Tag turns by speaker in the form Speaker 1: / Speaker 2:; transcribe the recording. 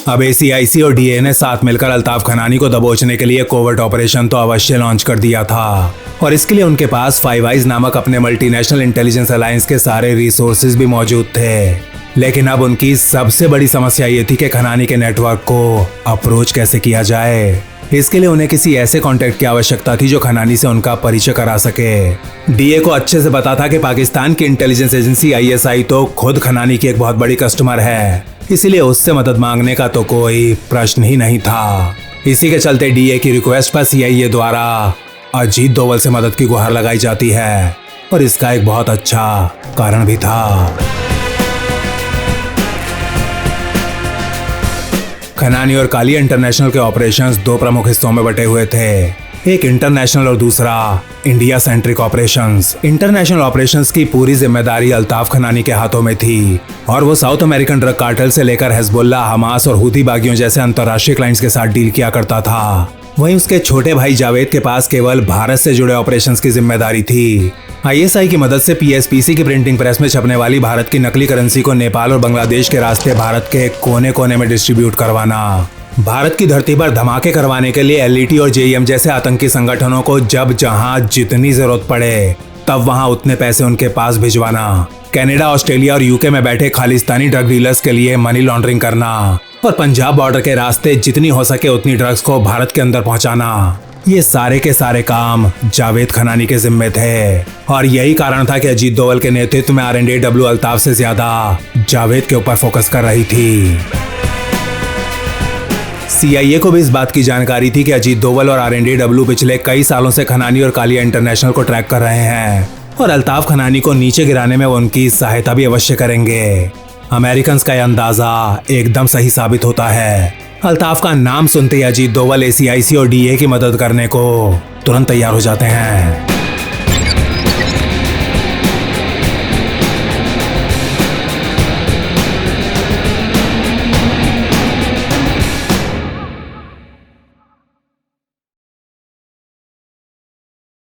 Speaker 1: अब ACIC और DA ने साथ मिलकर अल्ताफ खनानी को दबोचने के लिए कोवर्ट ऑपरेशन तो अवश्य लॉन्च कर दिया था और इसके लिए उनके पास फाइव आइज नामक अपने मल्टीनेशनल इंटेलिजेंस अलायंस के सारे रिसोर्सेज भी मौजूद थे। लेकिन अब उनकी सबसे बड़ी समस्या ये थी कि खनानी के नेटवर्क को अप्रोच कैसे किया जाए। इसके लिए उन्हें किसी ऐसे कॉन्टेक्ट की आवश्यकता थी जो खनानी से उनका परिचय करा सके। DA को अच्छे से पता था कि पाकिस्तान की इंटेलिजेंस एजेंसी ISI तो खुद खनानी की एक बहुत बड़ी कस्टमर है, इसीलिए उससे मदद मांगने का तो कोई प्रश्न ही नहीं था। इसी के चलते DA की रिक्वेस्ट पर CIA द्वारा अजीत डोवल से मदद की गुहार लगाई जाती है और इसका एक बहुत अच्छा कारण भी था। खनानी और कालिया इंटरनेशनल के ऑपरेशंस दो प्रमुख हिस्सों में बटे हुए थे, एक इंटरनेशनल और दूसरा India centric operations. International operations की पूरी जिम्मेदारी अल्ताफ खनानी के हाथों में थी और वो साउथ अमेरिकन ड्रग कार्टेल से लेकर हिजबुल्लाह, हमास और हुती बागियों जैसे अंतर्राष्ट्रीय क्लाइंट्स के साथ डील किया करता था। वहीं उसके छोटे भाई जावेद के पास केवल भारत से जुड़े ऑपरेशंस की जिम्मेदारी थी। ISI की मदद से PSPC की प्रिंटिंग प्रेस में छपने वाली भारत की नकली करेंसी को नेपाल और बांग्लादेश के रास्ते भारत के कोने कोने में डिस्ट्रीब्यूट करवाना, भारत की धरती पर धमाके करवाने के लिए LET और JEM जैसे आतंकी संगठनों को जब जहां जितनी जरूरत पड़े तब वहां उतने पैसे उनके पास भिजवाना, कनाडा, ऑस्ट्रेलिया और UK में बैठे खालिस्तानी ड्रग डीलर्स के लिए मनी लॉन्ड्रिंग करना और पंजाब बॉर्डर के रास्ते जितनी हो सके उतनी ड्रग्स को भारत के अंदर पहुंचाना। ये सारे के सारे काम जावेद खनानी के जिम्मे थे और यही कारण था कि अजीत डोवल के नेतृत्व में R&AW अल्ताफ से ज्यादा जावेद के ऊपर फोकस कर रही थी। CIA को भी इस बात की जानकारी थी कि अजीत डोवल और R&AW पिछले कई सालों से खनानी और कालिया इंटरनेशनल को ट्रैक कर रहे हैं और अल्ताफ खनानी को नीचे गिराने में वो उनकी सहायता भी अवश्य करेंगे। अमेरिकन का यह अंदाजा एकदम सही साबित होता है। अल्ताफ का नाम सुनते ही अजीत डोवल ACIC और DA की मदद करने को तुरंत तैयार हो जाते हैं।